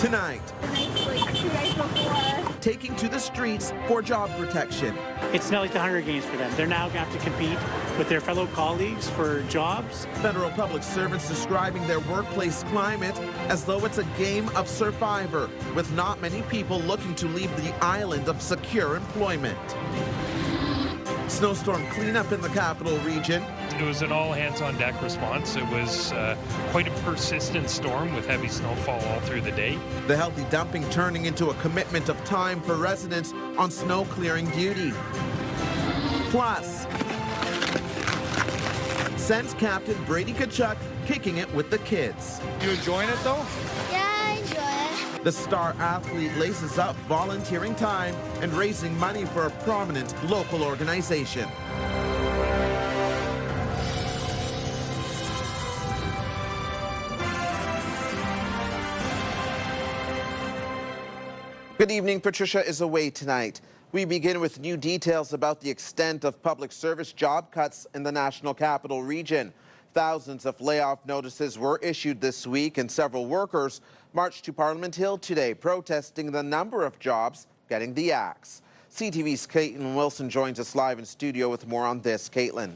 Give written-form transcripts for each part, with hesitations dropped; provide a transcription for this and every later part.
Tonight, taking to the streets for job protection. It's not like the Hunger Games for them. They're now going to have to compete with their fellow colleagues for jobs. Federal public servants describing their workplace climate as though it's a game of survivor, with not many people looking to leave the island of secure employment. Snowstorm cleanup in the capital region. It was an all-hands-on-deck response. It was quite a persistent storm with heavy snowfall all through the day. The healthy dumping turning into a commitment of time for residents on snow clearing duty. Plus, Sens captain Brady Tkachuk kicking it with the kids. You enjoying it though? Yeah, I enjoy it. The star athlete laces up volunteering time and raising money for a prominent local organization. Good evening. Patricia is away tonight. We begin with new details about the extent of public service job cuts in the National Capital Region. Thousands of layoff notices were issued this week, and several workers marched to Parliament Hill today, protesting the number of jobs getting the axe. CTV's Caitlin Wilson joins us live in studio with more on this. Caitlin.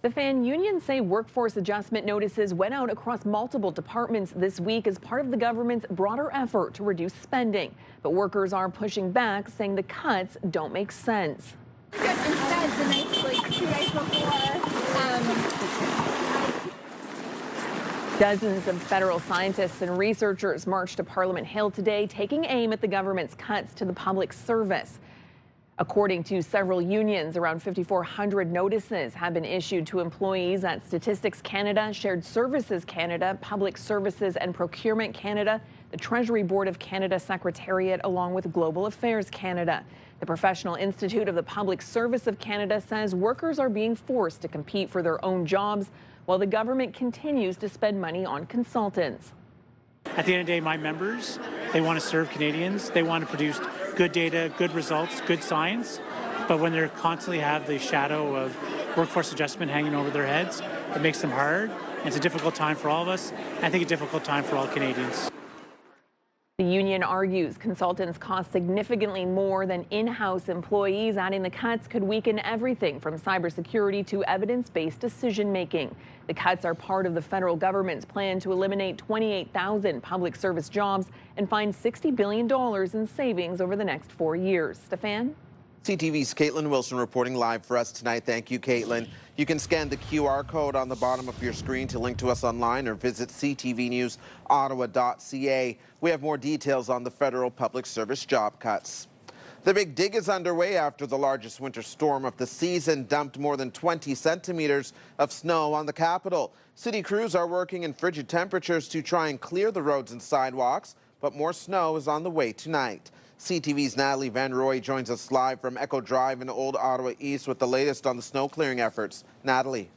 Stefan, unions say workforce adjustment notices went out across multiple departments this week as part of the government's broader effort to reduce spending. But workers are pushing back, saying the cuts don't make sense. Dozens of federal scientists and researchers marched to Parliament Hill today, taking aim at the government's cuts to the public service. According to several unions, around 5,400 notices have been issued to employees at Statistics Canada, Shared Services Canada, Public Services and Procurement Canada, the Treasury Board of Canada Secretariat, along with Global Affairs Canada. The Professional Institute of the Public Service of Canada says workers are being forced to compete for their own jobs while the government continues to spend money on consultants. At the end of the day, my members, they want to serve Canadians. They want to produce good data, good results, good science. But when they constantly have the shadow of workforce adjustment hanging over their heads, it makes them hard. And it's a difficult time for all of us. I think a difficult time for all Canadians. The union argues consultants cost significantly more than in-house employees, adding the cuts could weaken everything from cybersecurity to evidence-based decision-making. The cuts are part of the federal government's plan to eliminate 28,000 public service jobs and find $60 billion in savings over the next 4 years. Stefan? CTV's Caitlin Wilson reporting live for us tonight. Thank you, Caitlin. You can scan the QR code on the bottom of your screen to link to us online or visit ctvnewsottawa.ca. We have more details on the federal public service job cuts. The big dig is underway after the largest winter storm of the season dumped more than 20 centimeters of snow on the capital. City crews are working in frigid temperatures to try and clear the roads and sidewalks, but more snow is on the way tonight. CTV's Natalie Van Roy joins us live from Echo Drive in Old Ottawa East with the latest on the snow clearing efforts. Natalie.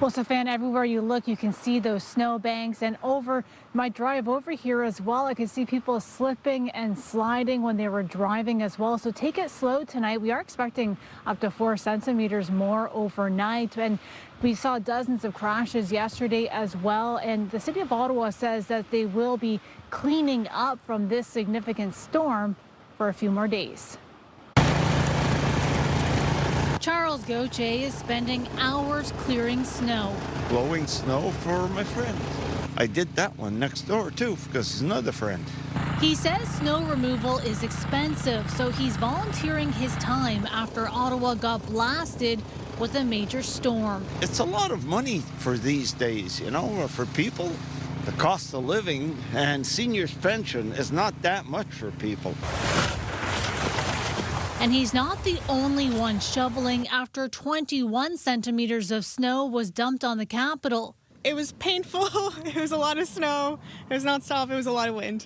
Well, Stefan, everywhere you look, you can see those snow banks, and over my drive over here as well, I can see people slipping and sliding when they were driving as well. So take it slow tonight. We are expecting up to 4 centimeters more overnight, and we saw dozens of crashes yesterday as well. And the city of Ottawa says that they will be cleaning up from this significant storm for a few more days. Charles Gauthier is spending hours clearing snow. Blowing snow for my friend. I did that one next door too because he's another friend. He says snow removal is expensive, so he's volunteering his time after Ottawa got blasted with a major storm. It's a lot of money for these days, you know, for people. The cost of living and seniors' pension is not that much for people. And he's not the only one shoveling after 21 centimeters of snow was dumped on the capital. It was painful. It was a lot of snow. It was nonstop. It was a lot of wind.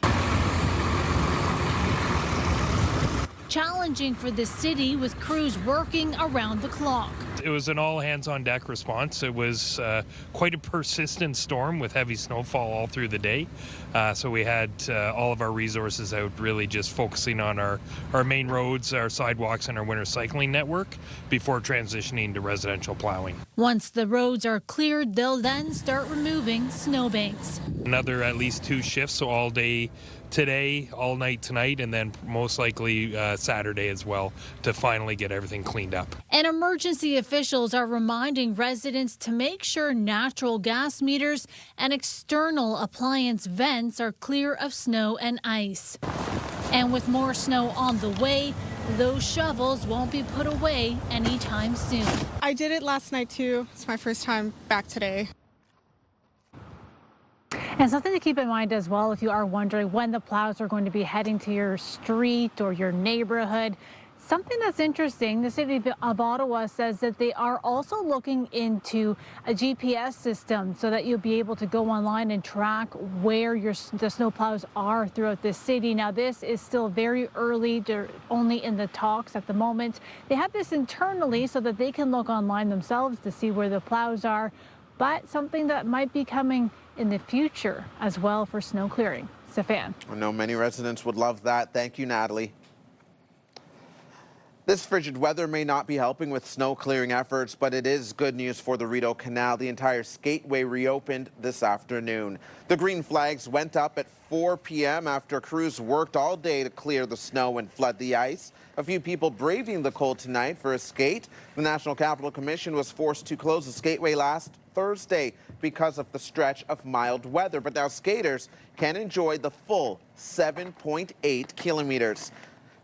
challenging for the city with crews working around the clock. It was an all-hands-on-deck response. It was quite a persistent storm with heavy snowfall all through the day. So we had all of our resources out really just focusing on our main roads, our sidewalks, and our winter cycling network before transitioning to residential plowing. Once the roads are cleared, they'll then start removing snowbanks. Another at least 2 shifts, so all day today, all night tonight, and then most likely Saturday as well to finally get everything cleaned up. And emergency officials are reminding residents to make sure natural gas meters and external appliance vents are clear of snow and ice. And with more snow on the way, those shovels won't be put away anytime soon. I did it last night too. It's my first time back today. And something to keep in mind as well, if you are wondering when the plows are going to be heading to your street or your neighborhood. Something that's interesting, the city of Ottawa says that they are also looking into a GPS system so that you'll be able to go online and track where the snowplows are throughout the city. Now, this is still very early. They're only in the talks at the moment. They have this internally so that they can look online themselves to see where the plows are, but something that might be coming in the future as well for snow clearing. Stefan. I know many residents would love that. Thank you, Natalie. This frigid weather may not be helping with snow clearing efforts, but it is good news for the Rideau Canal. The entire skateway reopened this afternoon. The green flags went up at 4 p.m. after crews worked all day to clear the snow and flood the ice. A few people braving the cold tonight for a skate. The National Capital Commission was forced to close the skateway last Thursday because of the stretch of mild weather, but now skaters can enjoy the full 7.8 kilometers.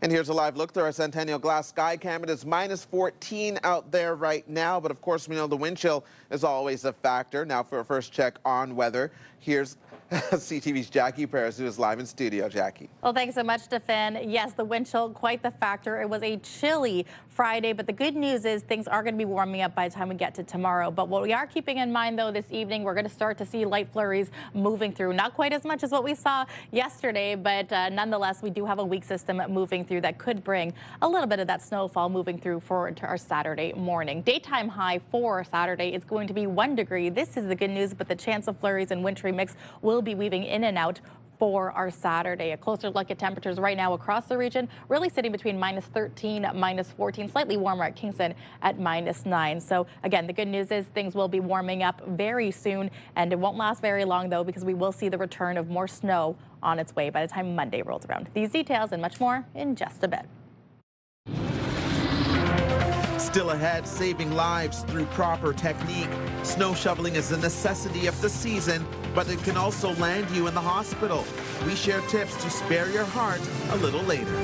And here's a live look through our Centennial Glass Sky Cam. It is minus 14 out there right now, but of course we know the wind chill is always a factor. Now for a first check on weather, here's CTV's Jackie Perez, who is live in studio. Jackie. Well, thanks so much, Stefan. Yes, the wind chill, quite the factor. It was a chilly Friday, but the good news is things are going to be warming up by the time we get to tomorrow. But what we are keeping in mind, though, this evening, we're going to start to see light flurries moving through. Not quite as much as what we saw yesterday, but nonetheless, we do have a weak system moving through that could bring a little bit of that snowfall moving through for our Saturday morning. Daytime high for Saturday is going to be 1 degree. This is the good news, but the chance of flurries and wintry mix will be weaving in and out for our Saturday. A closer look at temperatures right now across the region, really sitting between minus 13, minus 14, slightly warmer at Kingston at minus 9. So again, the good news is things will be warming up very soon, and it won't last very long though, because we will see the return of more snow on its way by the time Monday rolls around. These details and much more in just a bit. Still ahead, saving lives through proper technique. Snow shoveling is a necessity of the season, but it can also land you in the hospital. We share tips to spare your heart a little later.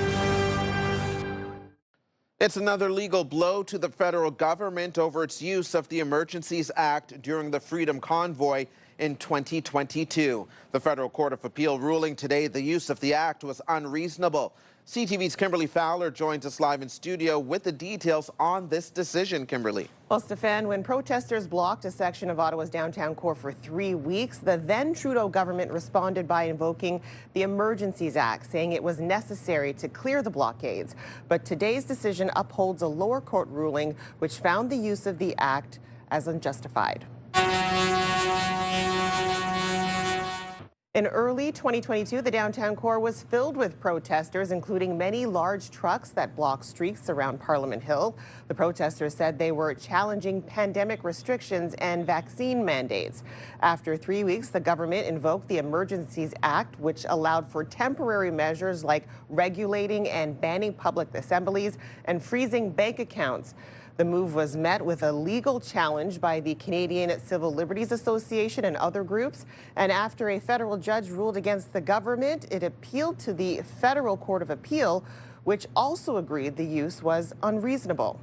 It's another legal blow to the federal government over its use of the Emergencies Act during the Freedom Convoy in 2022. The Federal Court of Appeal ruling today the use of the act was unreasonable. CTV's Kimberly Fowler joins us live in studio with the details on this decision. Kimberly. Well, Stefan, when protesters blocked a section of Ottawa's downtown core for 3 weeks, the then Trudeau government responded by invoking the Emergencies Act, saying it was necessary to clear the blockades. But today's decision upholds a lower court ruling which found the use of the act as unjustified. In early 2022, the downtown core was filled with protesters, including many large trucks that blocked streets around Parliament Hill. The protesters said they were challenging pandemic restrictions and vaccine mandates. After 3 weeks, the government invoked the Emergencies Act, which allowed for temporary measures like regulating and banning public assemblies and freezing bank accounts. The move was met with a legal challenge by the Canadian Civil Liberties Association and other groups. And after a federal judge ruled against the government, it appealed to the Federal Court of Appeal, which also agreed the use was unreasonable.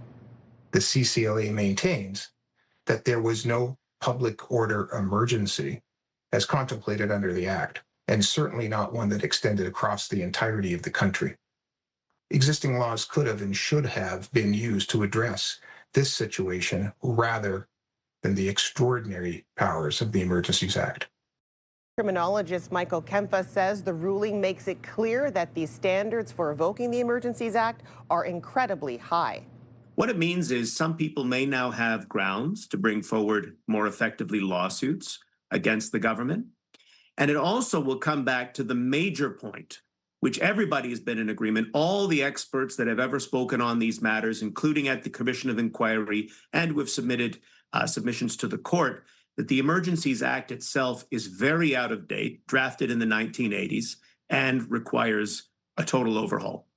The CCLA maintains that there was no public order emergency as contemplated under the Act, and certainly not one that extended across the entirety of the country. Existing laws could have and should have been used to address this situation rather than the extraordinary powers of the Emergencies Act. Criminologist Michael Kempfa says the ruling makes it clear that the standards for revoking the Emergencies Act are incredibly high. What it means is some people may now have grounds to bring forward more effectively lawsuits against the government. And it also will come back to the major point, which everybody has been in agreement, all the experts that have ever spoken on these matters, including at the Commission of Inquiry, and we've submitted submissions to the court, that the Emergencies Act itself is very out of date, drafted in the 1980s, and requires a total overhaul.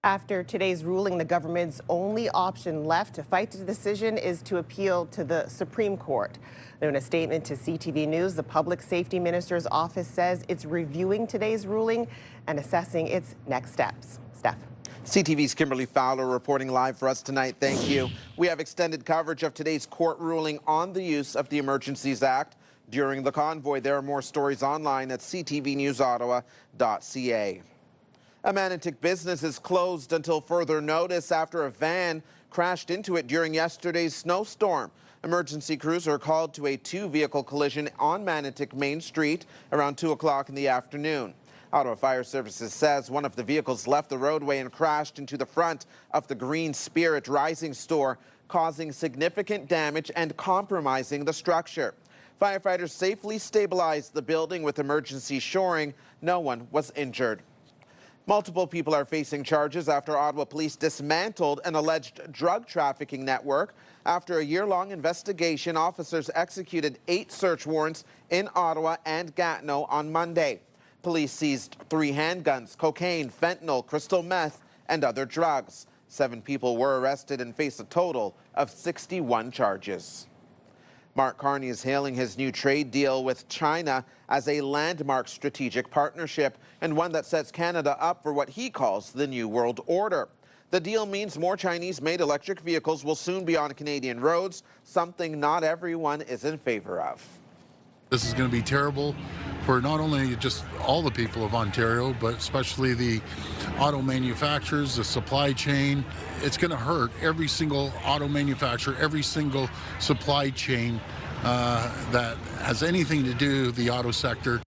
After today's ruling, the government's only option left to fight the decision is to appeal to the Supreme Court. In a statement to CTV News, the Public Safety Minister's office says it's reviewing today's ruling and assessing its next steps. Steph. CTV's Kimberly Fowler reporting live for us tonight. Thank you. We have extended coverage of today's court ruling on the use of the Emergencies Act during the convoy. There are more stories online at ctvnewsottawa.ca. A Manotick business is closed until further notice after a van crashed into it during yesterday's snowstorm. Emergency crews are called to a two-vehicle collision on Manotick Main Street around 2 o'clock in the afternoon. Ottawa Fire Services says one of the vehicles left the roadway and crashed into the front of the Green Spirit Rising store, causing significant damage and compromising the structure. Firefighters safely stabilized the building with emergency shoring. No one was injured. Multiple people are facing charges after Ottawa police dismantled an alleged drug trafficking network. After a year-long investigation, officers executed 8 search warrants in Ottawa and Gatineau on Monday. Police seized 3 handguns, cocaine, fentanyl, crystal meth, and other drugs. 7 people were arrested and face a total of 61 charges. Mark Carney is hailing his new trade deal with China as a landmark strategic partnership and one that sets Canada up for what he calls the New World Order. The deal means more Chinese-made electric vehicles will soon be on Canadian roads, something not everyone is in favor of. This is going to be terrible for not only just all the people of Ontario, but especially the auto manufacturers, the supply chain. It's going to hurt every single auto manufacturer, every single supply chain that has anything to do with the auto sector.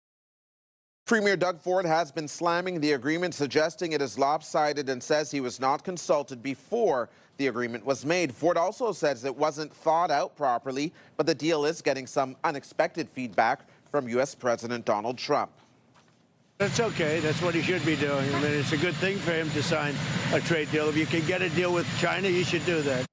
Premier Doug Ford has been slamming the agreement, suggesting it is lopsided, and says he was not consulted before the agreement was made. Ford also says it wasn't thought out properly, but the deal is getting some unexpected feedback from U.S. President Donald Trump. That's okay. That's what he should be doing. I mean, it's a good thing for him to sign a trade deal. If you can get a deal with China, you should do that.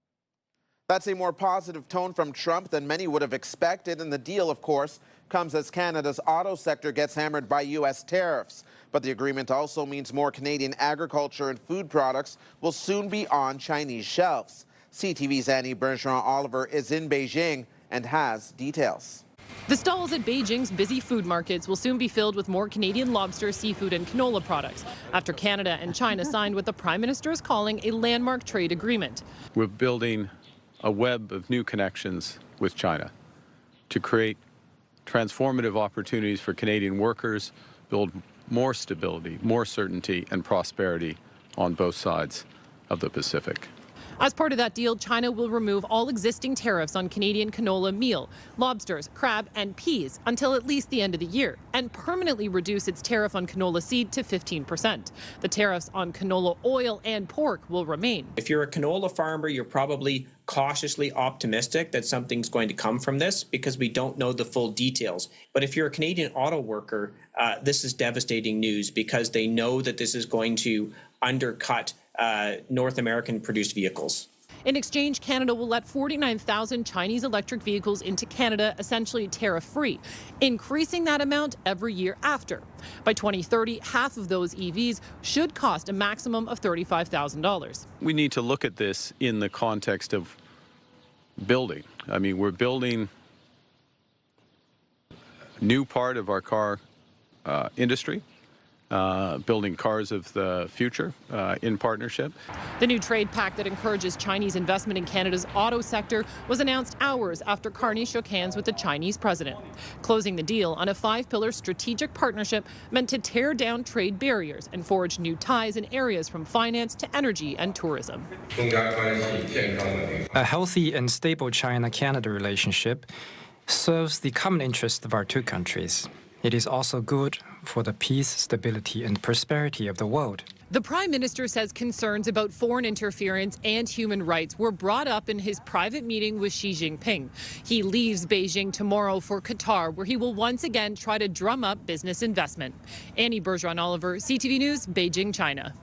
That's a more positive tone from Trump than many would have expected, and the deal, of course, comes as Canada's auto sector gets hammered by U.S. tariffs. But the agreement also means more Canadian agriculture and food products will soon be on Chinese shelves. CTV's Annie Bergeron-Oliver is in Beijing and has details. The stalls at Beijing's busy food markets will soon be filled with more Canadian lobster, seafood and canola products after Canada and China signed what the Prime Minister is calling a landmark trade agreement. We're building a web of new connections with China to create transformative opportunities for Canadian workers, build more stability, more certainty and prosperity on both sides of the Pacific. As part of that deal, China will remove all existing tariffs on Canadian canola meal, lobsters, crab and peas until at least the end of the year, and permanently reduce its tariff on canola seed to 15%. The tariffs on canola oil and pork will remain. If you're a canola farmer, you're probably cautiously optimistic that something's going to come from this because we don't know the full details. But if you're a Canadian auto worker, this is devastating news because they know that this is going to undercut North American produced vehicles. In exchange, Canada will let 49,000 Chinese electric vehicles into Canada, essentially tariff-free, increasing that amount every year after. By 2030, half of those EVs should cost a maximum of $35,000. We need to look at this in the context of building. I mean, we're building a new part of our car industry. Building cars of the future in partnership. The new trade pact that encourages Chinese investment in Canada's auto sector was announced hours after Carney shook hands with the Chinese president, closing the deal on a 5-pillar strategic partnership meant to tear down trade barriers and forge new ties in areas from finance to energy and tourism. A healthy and stable China-Canada relationship serves the common interest of our two countries. It is also good for the peace, stability, and prosperity of the world. The Prime Minister says concerns about foreign interference and human rights were brought up in his private meeting with Xi Jinping. He leaves Beijing tomorrow for Qatar, where he will once again try to drum up business investment. Annie Bergeron-Oliver, CTV News, Beijing, China.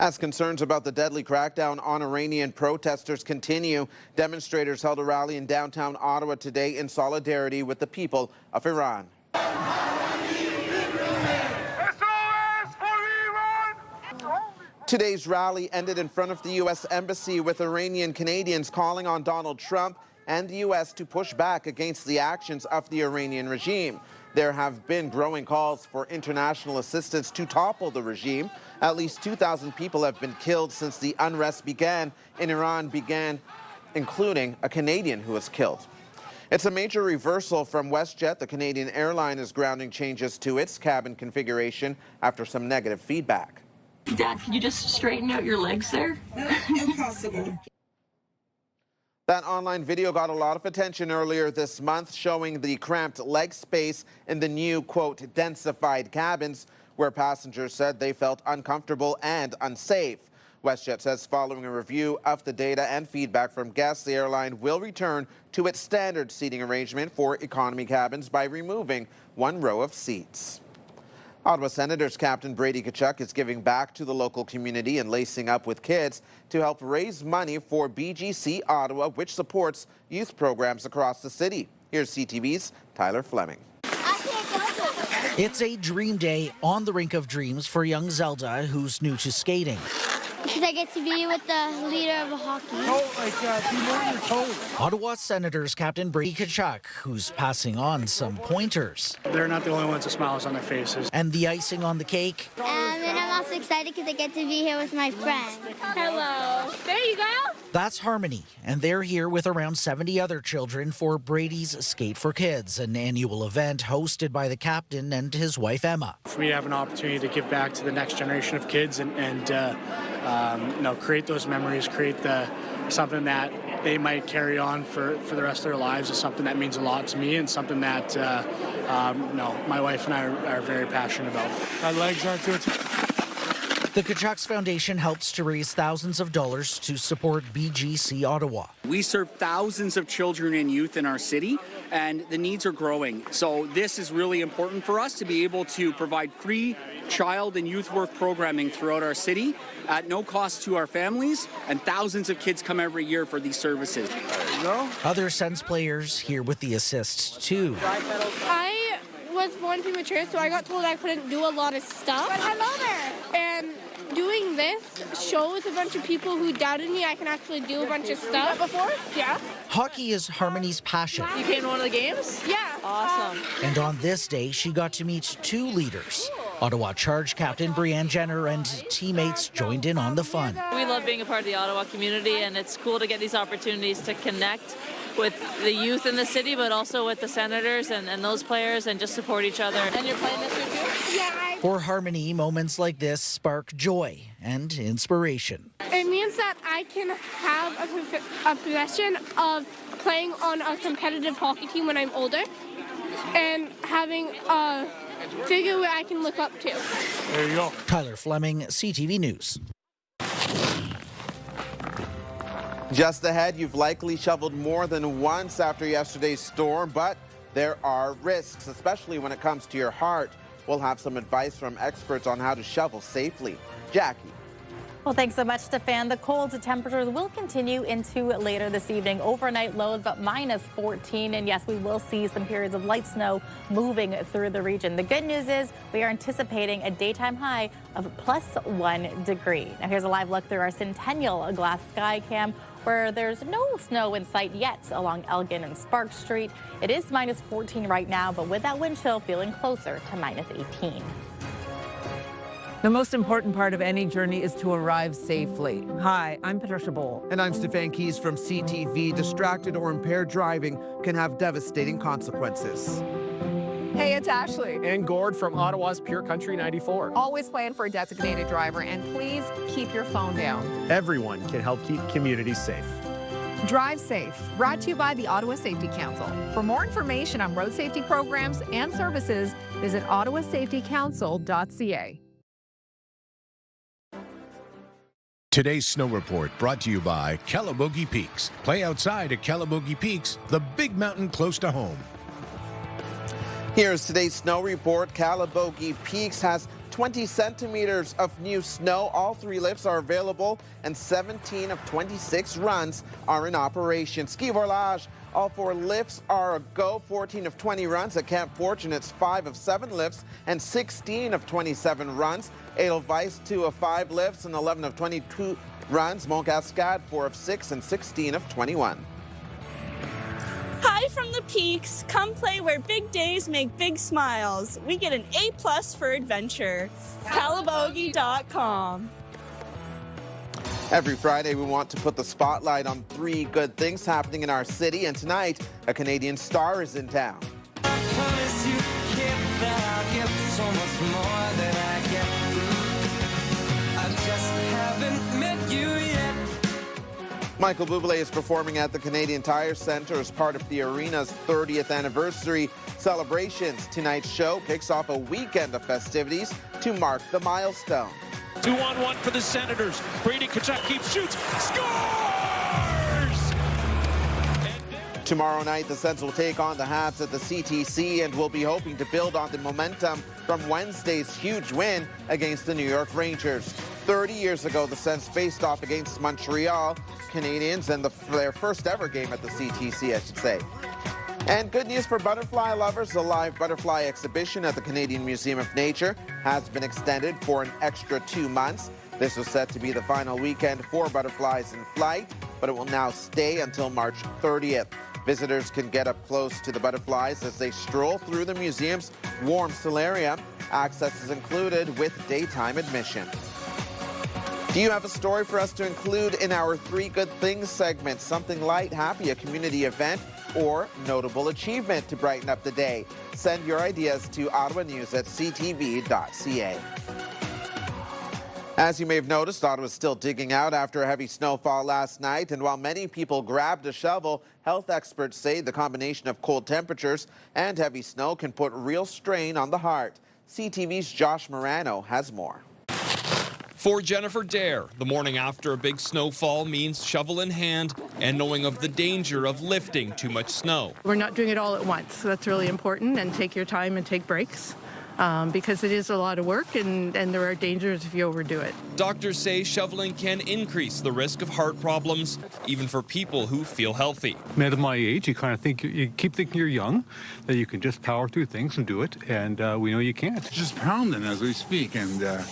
As concerns about the deadly crackdown on Iranian protesters continue, demonstrators held a rally in downtown Ottawa today in solidarity with the people of Iran. Today's rally ended in front of the U.S. Embassy with Iranian Canadians calling on Donald Trump and the U.S. to push back against the actions of the Iranian regime. There have been growing calls for international assistance to topple the regime. At least 2,000 people have been killed since the unrest began in Iran, including a Canadian who was killed. It's a major reversal from WestJet. The Canadian airline is grounding changes to its cabin configuration after some negative feedback. Dad, can you just straighten out your legs there? Impossible. That online video got a lot of attention earlier this month, showing the cramped leg space in the new, quote, densified cabins, where passengers said they felt uncomfortable and unsafe. WestJet says following a review of the data and feedback from guests, the airline will return to its standard seating arrangement for economy cabins by removing one row of seats. Ottawa Senators Captain Brady Tkachuk is giving back to the local community and lacing up with kids to help raise money for BGC Ottawa, which supports youth programs across the city. Here's CTV's Tyler Fleming. It's a dream day on the rink of dreams for young Zelda, who's new to skating. Because I get to be with the leader of hockey. Be more on your toes. Ottawa Senators Captain Brady Tkachuk, who's passing on some pointers. They're not the only ones with smiles on their faces. And the icing on the cake. And I'm also excited because I get to be here with my friend. Hello. There you go. That's Harmony, and they're here with around 70 other children for Brady's Skate for Kids, an annual event hosted by the captain and his wife Emma. For me to have an opportunity to give back to the next generation of kids and create those memories, create something that they might carry on for the rest of their lives is something that means a lot to me and something that my wife and I are very passionate about. My legs aren't too. The Tkachuk's Foundation helps to raise thousands of dollars to support BGC Ottawa. We serve thousands of children and youth in our city, and the needs are growing. So this is really important for us to be able to provide free child and youth work programming throughout our city at no cost to our families, and thousands of kids come every year for these services. There you go. Other Sens players here with the assists too. I was born premature, so I got told I couldn't do a lot of stuff. But hello there. And doing this shows a bunch of people who doubted me I can actually do a bunch of stuff. Before? Yeah. Hockey is Harmony's passion. You came to one of the games? Yeah. Awesome. And on this day, she got to meet two leaders. Ottawa Charge Captain Brianne Jenner and teammates joined in on the fun. We love being a part of the Ottawa community, and it's cool to get these opportunities to connect with the youth in the city, but also with the Senators and those players, and just support each other. And you're playing this year too? Yeah. For Harmony, moments like this spark joy and inspiration. It means that I can have a possession of playing on a competitive hockey team when I'm older and having a figure where I can look up to. There you go. Tyler Fleming, CTV News. Just ahead, you've likely shoveled more than once after yesterday's storm, but there are risks, especially when it comes to your heart. We'll have some advice from experts on how to shovel safely. Jackie. Well, thanks so much, Stefan. The cold temperatures will continue into later this evening. Overnight lows about minus 14. And yes, we will see some periods of light snow moving through the region. The good news is we are anticipating a daytime high of plus 1 degree. Now here's a live look through our Centennial Glass Sky Cam, where there's no snow in sight yet along Elgin and Spark Street. It is minus 14 right now, but with that wind chill feeling closer to minus 18. The most important part of any journey is to arrive safely. Hi, I'm Patricia Bowl. And I'm Stefan Keys from CTV. Distracted or impaired driving can have devastating consequences. Hey, it's Ashley. And Gord from Ottawa's Pure Country 94. Always plan for a designated driver, and please keep your phone down. Everyone can help keep communities safe. Drive safe, brought to you by the Ottawa Safety Council. For more information on road safety programs and services, visit ottawasafetycouncil.ca. Today's snow report brought to you by Calabogie Peaks. Play outside at Calabogie Peaks, the big mountain close to home. Here's today's snow report. Calabogie Peaks has 20 centimeters of new snow. All 3 lifts are available and 17 of 26 runs are in operation. Ski Volage, all 4 lifts are a go. 14 of 20 runs. At Camp Fortune, it's 5 of 7 lifts and 16 of 27 runs. Edelweiss, 2 of 5 lifts and 11 of 22 runs. Montcascade, 4 of 6 and 16 of 21. Hi from the Peaks. Come play where big days make big smiles. We get an A+ for adventure. Calabogie.com. Every Friday, we want to put the spotlight on 3 good things happening in our city, and tonight, a Canadian star is in town. Michael Bublé is performing at the Canadian Tire Centre as part of the arena's 30th anniversary celebrations. Tonight's show kicks off a weekend of festivities to mark the milestone. 2-on-1 for the Senators. Brady Tkachuk keeps shoots. Scores! Tomorrow night, the Sens will take on the Habs at the CTC and will be hoping to build on the momentum from Wednesday's huge win against the New York Rangers. 30 years ago, the Sens faced off against Montreal Canadiens in their first ever game at the CTC, I should say. And good news for butterfly lovers. The live butterfly exhibition at the Canadian Museum of Nature has been extended for an extra 2 months. This was set to be the final weekend for butterflies in flight, but it will now stay until March 30th. Visitors can get up close to the butterflies as they stroll through the museum's warm solarium. Access is included with daytime admission. Do you have a story for us to include in our 3 Good Things segment? Something light, happy, a community event, or notable achievement to brighten up the day? Send your ideas to ottawanews@ctv.ca. As you may have noticed, Ottawa's still digging out after a heavy snowfall last night, and while many people grabbed a shovel, health experts say the combination of cold temperatures and heavy snow can put real strain on the heart. CTV's Josh Morano has more. For Jennifer Dare, the morning after a big snowfall means shovel in hand and knowing of the danger of lifting too much snow. We're not doing it all at once. So that's really important, and take your time and take breaks. Because it is a lot of work and there are dangers if you overdo it. Doctors say shoveling can increase the risk of heart problems, even for people who feel healthy. At my age, you kind of think, you keep thinking you're young, that you can just power through things and do it, and we know you can't. Just pounding as we speak, and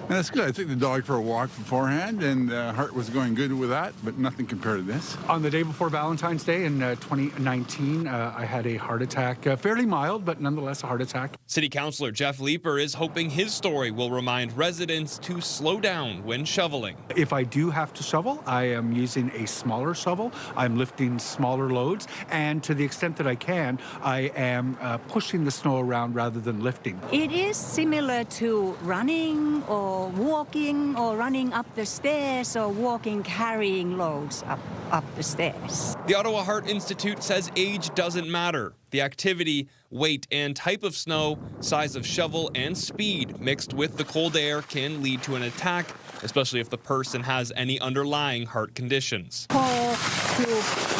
that's good. I took the dog for a walk beforehand, and heart was going good with that, but nothing compared to this. On the day before Valentine's Day in 2019, I had a heart attack, fairly mild, but nonetheless a heart attack. City Councillor Jeff Leeper is hoping his story will remind residents to slow down when shoveling. If I do have to shovel, I am using a smaller shovel. I'm lifting smaller loads, and to the extent that I can, I am pushing the snow around rather than lifting. It is similar to running or walking or running up the stairs or walking carrying loads up the stairs. The Ottawa Heart Institute says age doesn't matter. The activity, weight and type of snow, size of shovel and speed mixed with the cold air can lead to an attack, especially if the person has any underlying heart conditions. Pull to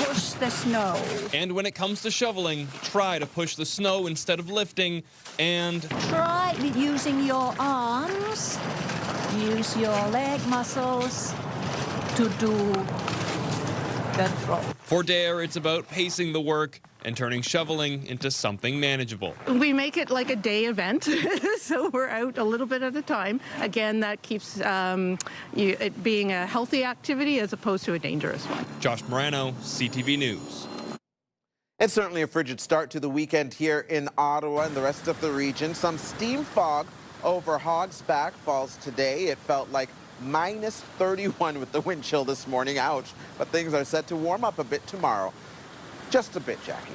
push the snow. And when it comes to shoveling, try to push the snow instead of lifting, and try with using your arms, use your leg muscles to do the throw. For Dare, it's about pacing the work and turning shoveling into something manageable. We make it like a day event, so we're out a little bit at a time. Again, that keeps it being a healthy activity as opposed to a dangerous one. Josh Morano, CTV News. It's certainly a frigid start to the weekend here in Ottawa and the rest of the region. Some steam fog over Hog's Back Falls today. It felt like minus 31 with the wind chill this morning. Ouch. But things are set to warm up a bit tomorrow. Just a bit, Jackie.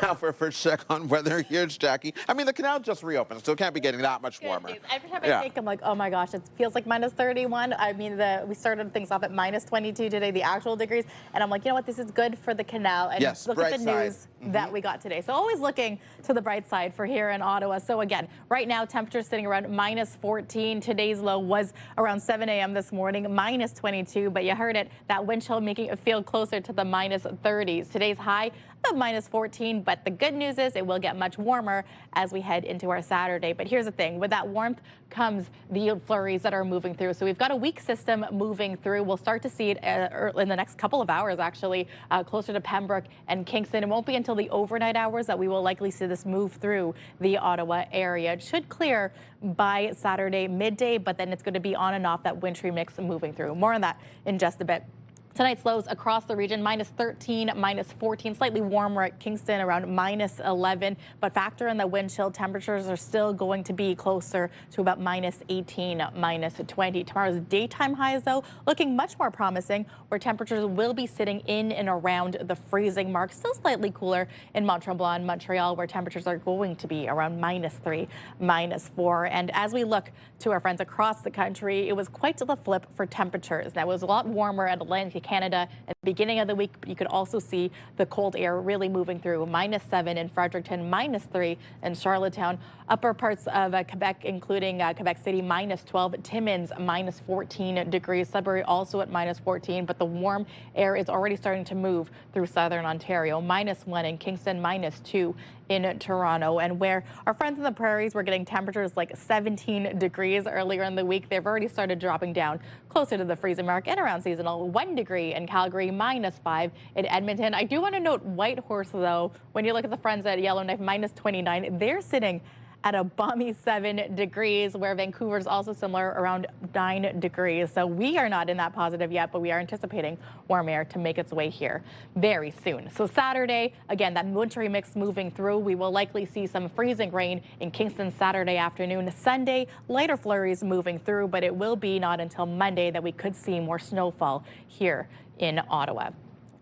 Now for a first check on weather, here's Jackie. I mean, the canal just reopened, so it can't be getting that much warmer. Every time I think, I'm like, oh my gosh, it feels like minus 31. I mean, we started things off at minus 22 today, the actual degrees. And I'm like, you know what, this is good for the canal. And yes, look at the news that we got today. So always looking to the bright side for here in Ottawa. So again, right now, temperatures sitting around minus 14. Today's low was around 7 a.m. this morning, minus 22. But you heard it, that wind chill making it feel closer to the minus 30s. Today's high of minus 14, but the good news is it will get much warmer as we head into our Saturday. But here's the thing, with that warmth comes the flurries that are moving through. So we've got a weak system moving through. We'll start to see it in the next couple of hours, actually, closer to Pembroke and Kingston. It won't be until the overnight hours that we will likely see this move through the Ottawa area. It should clear by Saturday midday, but then it's going to be on and off, that wintry mix moving through. More on that in just a bit. Tonight's lows across the region, minus 13, minus 14, slightly warmer at Kingston, around minus 11. But factor in the wind chill, temperatures are still going to be closer to about minus 18, minus 20. Tomorrow's daytime highs, though, looking much more promising, where temperatures will be sitting in and around the freezing mark. Still slightly cooler in Mont-Tremblant, Montreal, where temperatures are going to be around minus 3, minus 4. And as we look to our friends across the country, it was quite the flip for temperatures. Now, it was a lot warmer at Atlantic Canada at the beginning of the week, but you could also see the cold air really moving through. Minus 7 in Fredericton, minus 3 in Charlottetown. Upper parts of Quebec, including Quebec City, minus 12. Timmins, minus 14 degrees. Sudbury also at minus 14, but the warm air is already starting to move through southern Ontario. Minus 1 in Kingston, minus 2 in Toronto. And where our friends in the prairies were getting temperatures like 17 degrees earlier in the week, they've already started dropping down closer to the freezing mark and around seasonal. 1 degree in Calgary, minus 5 in Edmonton. I do want to note Whitehorse, though, when you look at the friends at Yellowknife, minus 29, they're sitting at a balmy 7 degrees, where Vancouver's also similar, around 9 degrees. So we are not in that positive yet, but we are anticipating warm air to make its way here very soon. So Saturday, again, that wintry mix moving through. We will likely see some freezing rain in Kingston Saturday afternoon. Sunday, lighter flurries moving through, but it will be not until Monday that we could see more snowfall here in Ottawa.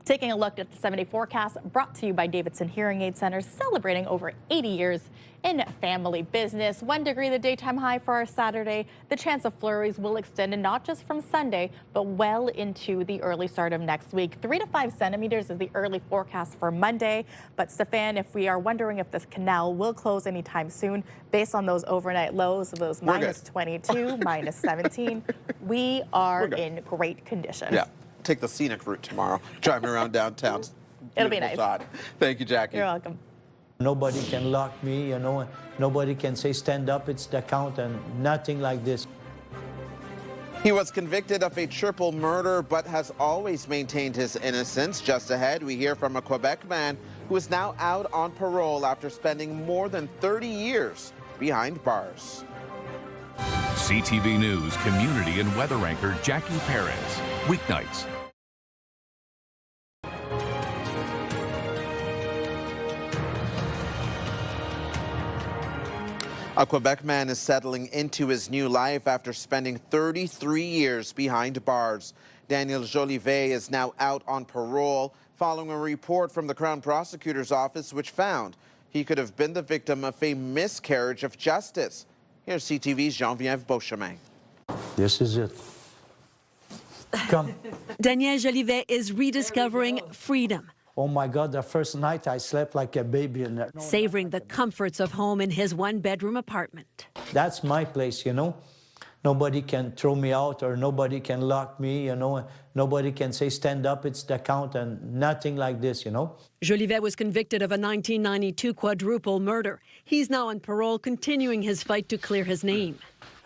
Taking a look at the 7-day forecast, brought to you by Davidson Hearing Aid Centers, celebrating over 80 years in family business. 1 degree the daytime high for our Saturday. The chance of flurries will extend, and not just from Sunday, but well into the early start of next week. 3 to 5 centimeters is the early forecast for Monday. But Stefan, if we are wondering if this canal will close anytime soon, based on those overnight lows of those minus 22, minus 17, we are in great condition. Yeah. Take the scenic route tomorrow, driving around downtown. It'll be nice. Shot. Thank you, Jackie. You're welcome. Nobody can lock me, you know, nobody can say stand up, it's the count, and nothing like this. He was convicted of a triple murder, but has always maintained his innocence. Just ahead, we hear from a Quebec man who is now out on parole after spending more than 30 years behind bars. CTV News community and weather anchor Jackie Perez. Weeknights. A Quebec man is settling into his new life after spending 33 years behind bars. Daniel Jolivet is now out on parole following a report from the Crown Prosecutor's Office which found he could have been the victim of a miscarriage of justice. Here's CTV's Jean-Viève Beauchemin. This is it. Come. Daniel Jolivet is rediscovering freedom. Oh my God, the first night I slept like a baby in there. Savoring the comforts of home in his one-bedroom apartment. That's my place, you know. Nobody can throw me out or nobody can lock me, you know. Nobody can say stand up, it's the count, and nothing like this, you know. Jolivet was convicted of a 1992 quadruple murder. He's now on parole, continuing his fight to clear his name.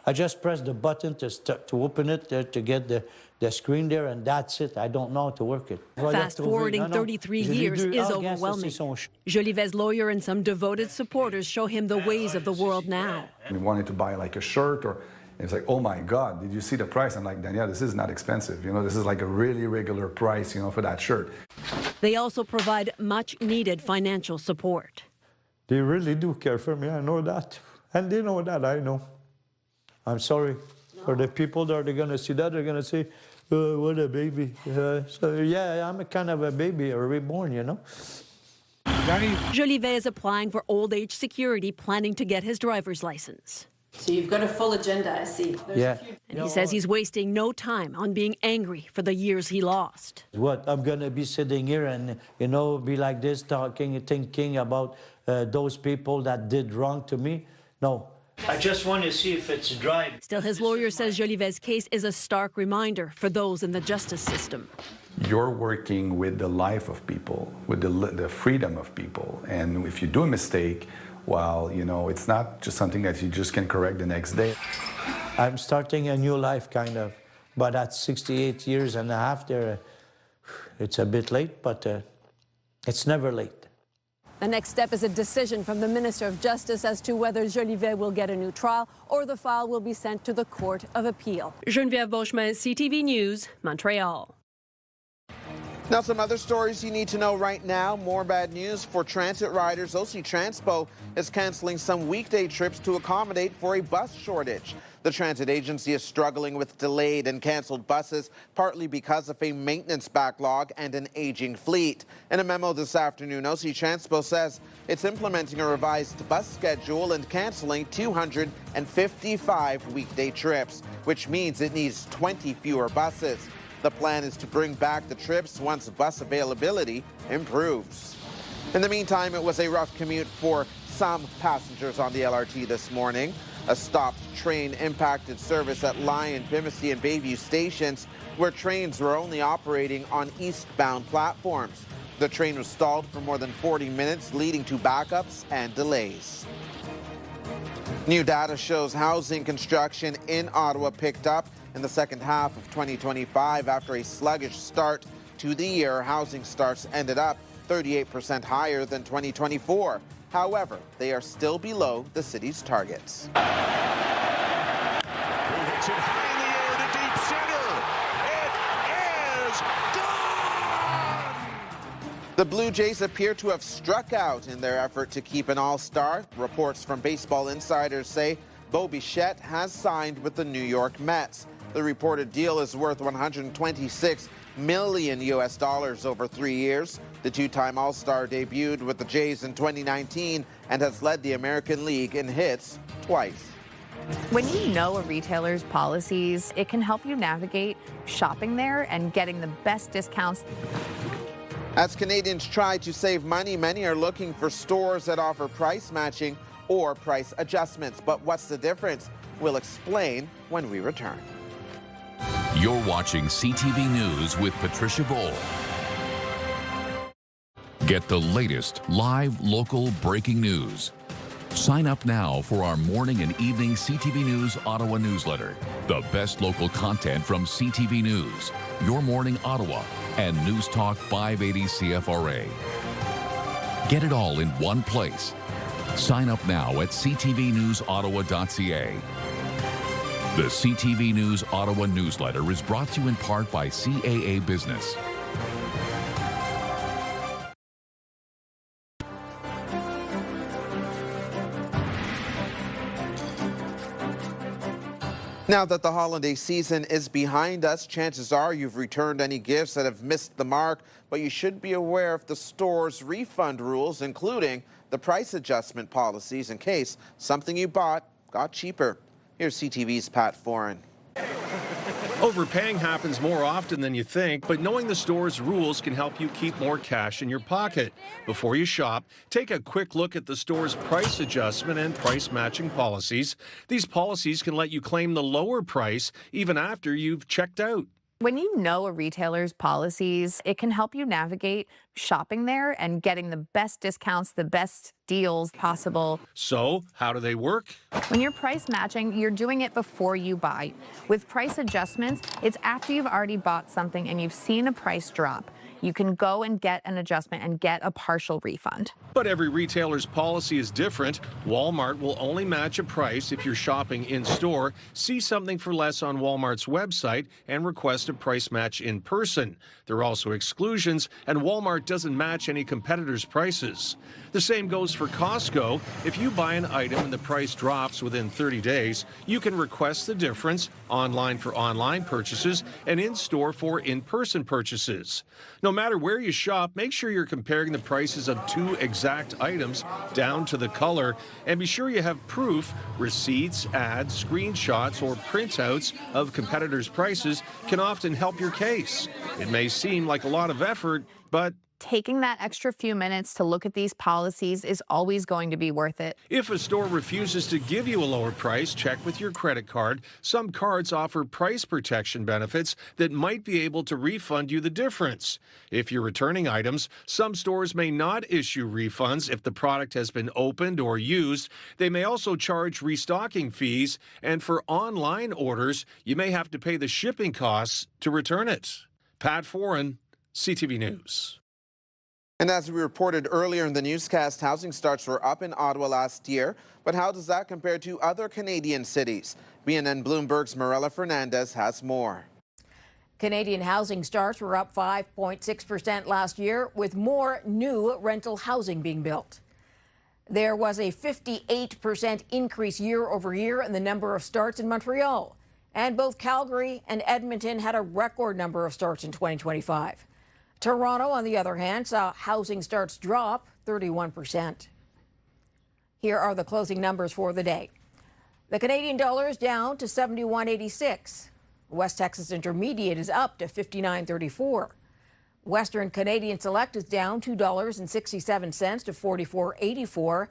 I just pressed the button to open it, to get the screen there, and that's it. I don't know how to work it. Fast-forwarding 33 years is overwhelming. Jolivet's lawyer and some devoted supporters show him the ways of the world now. We wanted to buy like a shirt, or it's like, oh my God, did you see the price? I'm like, Danielle, this is not expensive. You know, this is like a really regular price, you know, for that shirt. They also provide much-needed financial support. They really do care for me, I know that. And they know that, I know. I'm sorry for the people that are going to see that. They're going to say, what a baby. So, yeah, I'm a kind of a baby, a reborn, you know. Jolivet is applying for old age security, planning to get his driver's license. So you've got a full agenda, I see. Yeah. And he says he's wasting no time on being angry for the years he lost. What, I'm going to be sitting here and, be like this, talking, thinking about those people that did wrong to me? No. I just want to see if it's dry. Still, his lawyer says Jolivet's case is a stark reminder for those in the justice system. You're working with the life of people, with the freedom of people. And if you do a mistake, well, it's not just something that you just can correct the next day. I'm starting a new life, kind of. But at 68 years and a half there, it's a bit late, but it's never late. The next step is a decision from the Minister of Justice as to whether Jolivet will get a new trial or the file will be sent to the Court of Appeal. Geneviève Beauchemin, CTV News, Montreal. Now, some other stories you need to know right now. More bad news for transit riders. OC Transpo is canceling some weekday trips to accommodate for a bus shortage. The transit agency is struggling with delayed and canceled buses, partly because of a maintenance backlog and an aging fleet. In a memo this afternoon, OC Transpo says it's implementing a revised bus schedule and canceling 255 weekday trips, which means it needs 20 fewer buses. The plan is to bring back the trips once bus availability improves. In the meantime, it was a rough commute for some passengers on the LRT this morning. A stopped train impacted service at Lyon, Pimsey, and Bayview stations, where trains were only operating on eastbound platforms. The train was stalled for more than 40 minutes, leading to backups and delays. New data shows housing construction in Ottawa picked up in the second half of 2025 after a sluggish start to the year. Housing starts ended up 38% higher than 2024. However, they are still below the city's targets. Who hits it high in the air to deep center. It is gone! The Blue Jays appear to have struck out in their effort to keep an all-star. Reports from Baseball Insiders say Bo Bichette has signed with the New York Mets. The reported deal is worth $126 million over 3 years. The two-time All-Star debuted with the Jays in 2019 and has led the American League in hits twice. When you know a retailer's policies, it can help you navigate shopping there and getting the best discounts. As Canadians try to save money, many are looking for stores that offer price matching or price adjustments. But what's the difference? We'll explain when we return. You're watching CTV News with Patricia Boll. Get the latest live local breaking news. Sign up now for our morning and evening CTV News Ottawa newsletter. The best local content from CTV News, Your Morning Ottawa, and News Talk 580 CFRA. Get it all in one place. Sign up now at ctvnewsottawa.ca. The CTV News Ottawa newsletter is brought to you in part by CAA Business. Now that the holiday season is behind us, chances are you've returned any gifts that have missed the mark, but you should be aware of the store's refund rules, including the price adjustment policies in case something you bought got cheaper. Here's CTV's Pat Foran. Overpaying happens more often than you think, but knowing the store's rules can help you keep more cash in your pocket. Before you shop, take a quick look at the store's price adjustment and price matching policies. These policies can let you claim the lower price even after you've checked out. When you know a retailer's policies, it can help you navigate shopping there and getting the best discounts, the best deals possible. So, how do they work? When you're price matching, you're doing it before you buy. With price adjustments, it's after you've already bought something and you've seen a price drop. You can go and get an adjustment and get a partial refund. But every retailer's policy is different. Walmart will only match a price if you're shopping in-store, see something for less on Walmart's website, and request a price match in person. There are also exclusions, and Walmart doesn't match any competitors' prices. The same goes for Costco. If you buy an item and the price drops within 30 days, you can request the difference online for online purchases and in-store for in-person purchases. No No matter where you shop, make sure you're comparing the prices of 2 exact items down to the color, and be sure you have proof. Receipts, ads, screenshots, or printouts of competitors' prices can often help your case. It may seem like a lot of effort, but taking that extra few minutes to look at these policies is always going to be worth it. if a store refuses to give you a lower price, check with your credit card. Some cards offer price protection benefits that might be able to refund you the difference. If you're returning items, some stores may not issue refunds if the product has been opened or used. They may also charge restocking fees, and for online orders, you may have to pay the shipping costs to return it. Pat Foran, CTV News. And as we reported earlier in the newscast, housing starts were up in Ottawa last year. But how does that compare to other Canadian cities? BNN Bloomberg's Marella Fernandez has more. Canadian housing starts were up 5.6% last year, with more new rental housing being built. There was a 58% increase year over year in the number of starts in Montreal. And both Calgary and Edmonton had a record number of starts in 2025. Toronto, on the other hand, saw housing starts drop 31%. Here are the closing numbers for the day. The Canadian dollar is down to 71.86. West Texas Intermediate is up to 59.34. Western Canadian Select is down $2.67 to 44.84.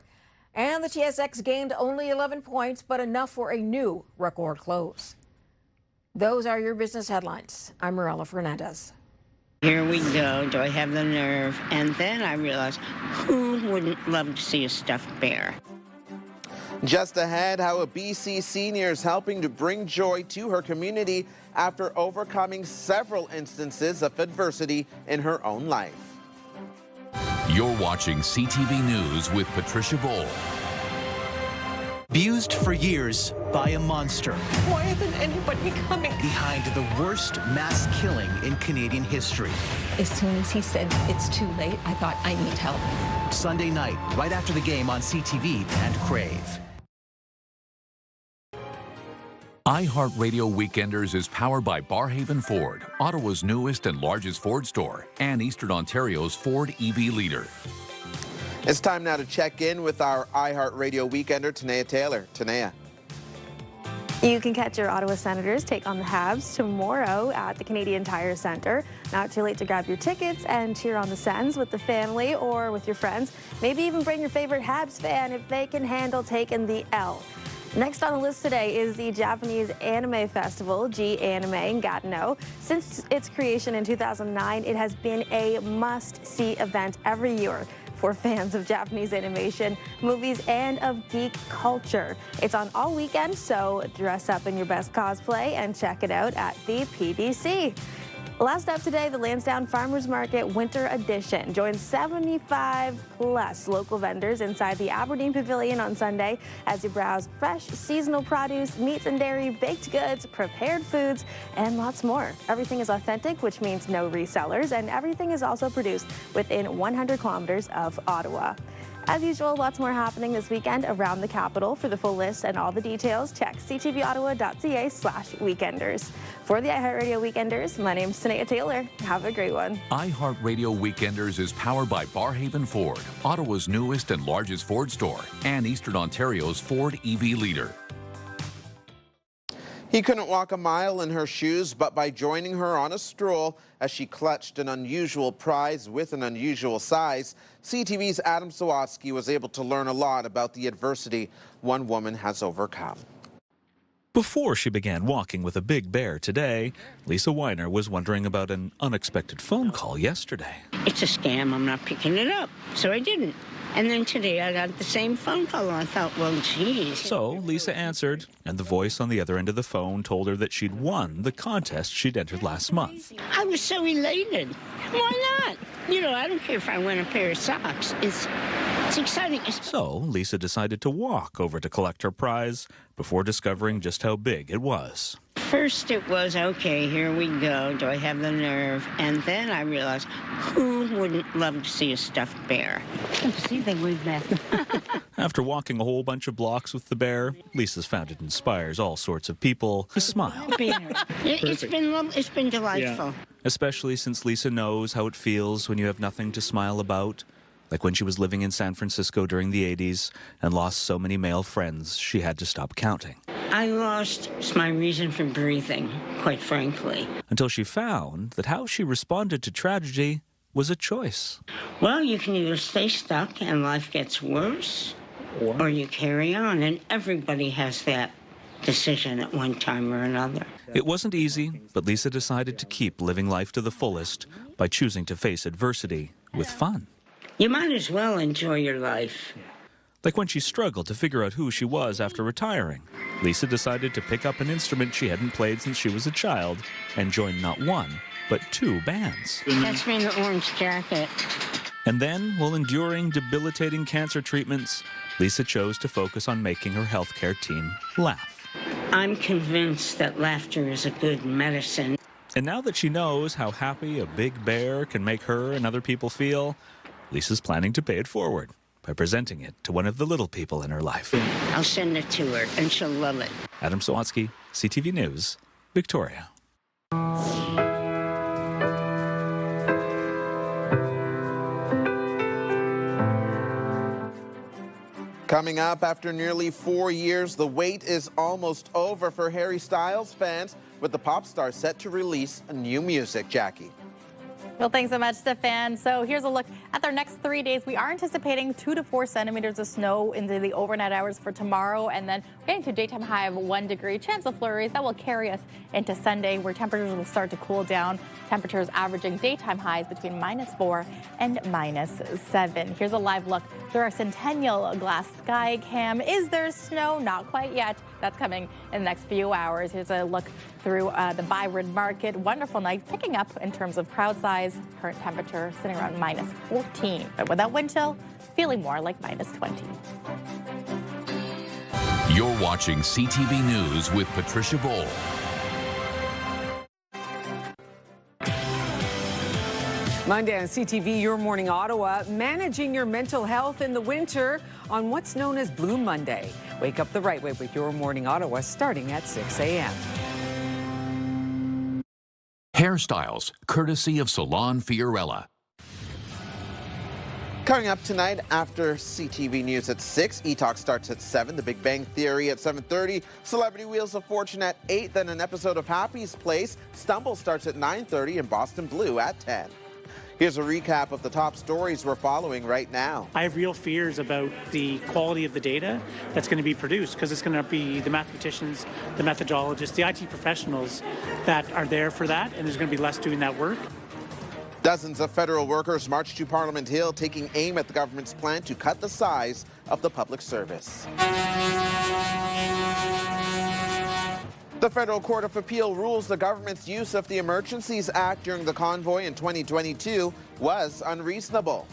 And the TSX gained only 11 points, but enough for a new record close. Those are your business headlines. I'm Marella Fernandez. Here we go. Do I have the nerve? And then I realized, who wouldn't love to see a stuffed bear? Just ahead, how a BC senior is helping to bring joy to her community after overcoming several instances of adversity in her own life. You're watching CTV News with Patricia Bowl. Abused for years by a monster. Why isn't anybody coming? Behind the worst mass killing in Canadian history. As soon as he said it's too late, I thought I need help. Sunday night, right after the game on CTV and Crave. iHeartRadio Weekenders is powered by Barhaven Ford, Ottawa's newest and largest Ford store, and Eastern Ontario's Ford EV leader. It's time now to check in with our iHeartRadio Weekender, Tanea Taylor. Tanea. You can catch your Ottawa Senators take on the Habs tomorrow at the Canadian Tire Centre. Not too late to grab your tickets and cheer on the Sens with the family or with your friends. Maybe even bring your favorite Habs fan if they can handle taking the L. Next on the list today is the Japanese Anime Festival, G-Anime in Gatineau. Since its creation in 2009, it has been a must-see event every year for fans of Japanese animation, movies, and of geek culture. It's on all weekend, so dress up in your best cosplay and check it out at the PBC. Last up today, the Lansdowne Farmers Market Winter Edition. Join 75 plus local vendors inside the Aberdeen Pavilion on Sunday as you browse fresh seasonal produce, meats and dairy, baked goods, prepared foods, and lots more. Everything is authentic, which means no resellers, and everything is also produced within 100 kilometers of Ottawa. As usual, lots more happening this weekend around the capital. For the full list and all the details, check ctvottawa.ca/weekenders. For the iHeartRadio Weekenders, my name's Tanea Taylor. Have a great one. iHeartRadio Weekenders is powered by Barhaven Ford, Ottawa's newest and largest Ford store, and Eastern Ontario's Ford EV leader. He couldn't walk a mile in her shoes, but by joining her on a stroll as she clutched an unusual prize with an unusual size, CTV's Adam Sawatsky was able to learn a lot about the adversity one woman has overcome. Before she began walking with a big bear today, Lisa Weiner was wondering about an unexpected phone call yesterday. It's a scam. I'm not picking it up. So I didn't. And then today I got the same phone call, and I thought, well, geez. So Lisa answered, and the voice on the other end of the phone told her that she'd won the contest she'd entered last month. I was so elated. Why not? You know, I don't care if I win a pair of socks. It's exciting. So Lisa decided to walk over to collect her prize before discovering just how big it was. First it was, okay, here we go. Do I have the nerve? And then I realized, who wouldn't love to see a stuffed bear? See, they moved that. After walking a whole bunch of blocks with the bear, Lisa's found it inspires all sorts of people to smile. It's been delightful. Yeah. especially since Lisa knows how it feels when you have nothing to smile about, like when she was living in San Francisco during the 80s and lost so many male friends she had to stop counting. I lost my reason for breathing, quite frankly. Until she found that how she responded to tragedy was a choice. Well, you can either stay stuck and life gets worse, or you carry on, and everybody has that decision at one time or another. It wasn't easy, but Lisa decided to keep living life to the fullest by choosing to face adversity with fun. You might as well enjoy your life. Like when she struggled to figure out who she was after retiring, Lisa decided to pick up an instrument she hadn't played since she was a child and join not one, but 2 bands. That's me in the orange jacket. And then, while enduring debilitating cancer treatments, Lisa chose to focus on making her healthcare team laugh. I'm convinced that laughter is a good medicine. And now that she knows how happy a big bear can make her and other people feel, Lisa's planning to pay it forward by presenting it to one of the little people in her life. I'll send it to her, and she'll love it. Adam Sawatsky, CTV News, Victoria. Coming up, after nearly 4 years, the wait is almost over for Harry Styles fans, with the pop star set to release new music. Jackie. Well, thanks so much, Stefan. So here's a look at their next 3 days. We are anticipating 2 to 4 centimeters of snow into the overnight hours for tomorrow, and then getting to a daytime high of 1 degree. Chance of flurries that will carry us into Sunday, where temperatures will start to cool down. Temperatures averaging daytime highs between -4 and -7. Here's a live look through our Centennial Glass Sky Cam. Is there snow? Not quite yet. That's coming in the next few hours. Here's a look through the Byron Market. Wonderful night, picking up in terms of crowd size. Current temperature sitting around -14, but without wind chill, feeling more like -20. You're watching CTV News with Patricia Bowl. Monday on CTV, Your Morning Ottawa, managing your mental health in the winter on what's known as Blue Monday. Wake up the right way with Your Morning Ottawa starting at 6 a.m. Hairstyles, courtesy of Salon Fiorella. Coming up tonight after CTV News at 6, E-Talk starts at 7, The Big Bang Theory at 7:30, Celebrity Wheels of Fortune at 8, then an episode of Happy's Place, Stumble starts at 9:30, and Boston Blue at 10. Here's a recap of the top stories we're following right now. I have real fears about the quality of the data that's going to be produced, because it's going to be the mathematicians, the methodologists, the IT professionals that are there for that, and there's going to be less doing that work. Dozens of federal workers marched to Parliament Hill, taking aim at the government's plan to cut the size of the public service. The Federal Court of Appeal rules the government's use of the Emergencies Act during the convoy in 2022 was unreasonable.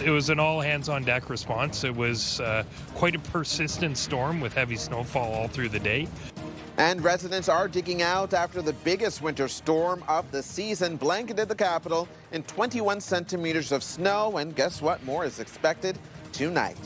It was an all-hands-on-deck response. It was quite a persistent storm with heavy snowfall all through the day. And residents are digging out after the biggest winter storm of the season blanketed the capital in 21 centimeters of snow. And guess what? More is expected tonight.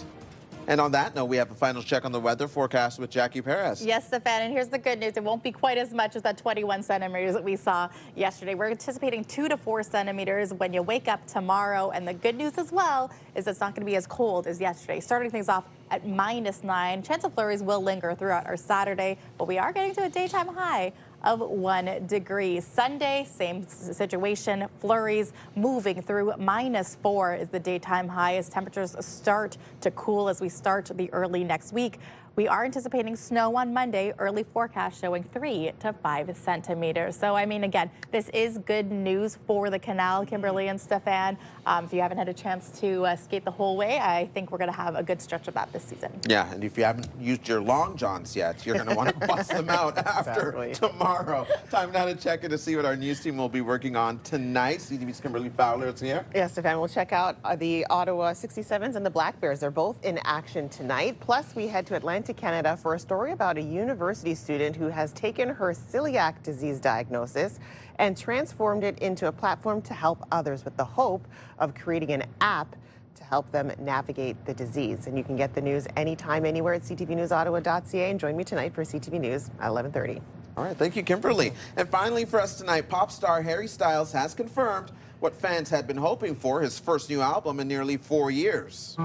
And on that note, we have a final check on the weather forecast with Jackie Perez. Yes, Stefan, and here's the good news. It won't be quite as much as that 21 centimeters that we saw yesterday. We're anticipating 2 to 4 centimeters when you wake up tomorrow. And the good news as well is it's not going to be as cold as yesterday. Starting things off at -9. Chance of flurries will linger throughout our Saturday, but we are getting to a daytime high of 1 degree. Sunday, same situation. Flurries moving through -4 is the daytime high as temperatures start to cool as we start the early next week. We are anticipating snow on Monday, early forecast showing 3 to 5 centimeters. So, I mean, again, this is good news for the canal, Kimberly and Stefan. If you haven't had a chance to skate the whole way, I think we're going to have a good stretch of that this season. Yeah, and if you haven't used your long johns yet, you're going to want to bust them out after tomorrow. Time now to check in to see what our news team will be working on tonight. CTV's Kimberly Fowler is here. Yes, Stefan, we'll check out the Ottawa 67s and the Black Bears. They're both in action tonight. Plus, we head to Atlantic Canada for a story about a university student who has taken her celiac disease diagnosis and transformed it into a platform to help others with the hope of creating an app to help them navigate the disease. And you can get the news anytime, anywhere at ctvnewsottawa.ca. And join me tonight for CTV News at 11:30. All right, thank you, Kimberly. And finally for us tonight, pop star Harry Styles has confirmed what fans had been hoping for, his first new album in nearly 4 years.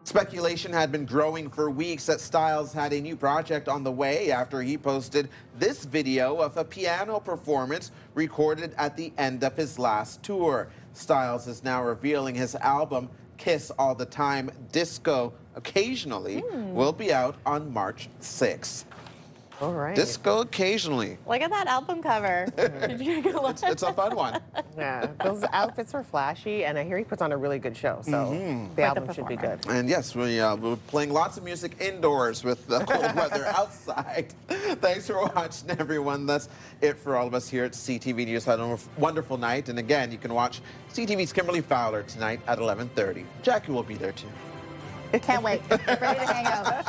Speculation had been growing for weeks that Styles had a new project on the way after he posted this video of a piano performance recorded at the end of his last tour. Styles is now revealing his album, Kiss All the Time, Disco Occasionally, will be out on March 6th. All right. Disco Occasionally. Look at that album cover. Did you go look? It's a fun one. Yeah, those outfits are flashy, and I hear he puts on a really good show, so the album should be good. And yes, we're playing lots of music indoors with the cold weather outside. Thanks for watching, everyone. That's it for all of us here at CTV News. Have a wonderful night. And again, you can watch CTV's Kimberly Fowler tonight at 11:30. Jackie will be there too. Can't wait. Ready to hang out.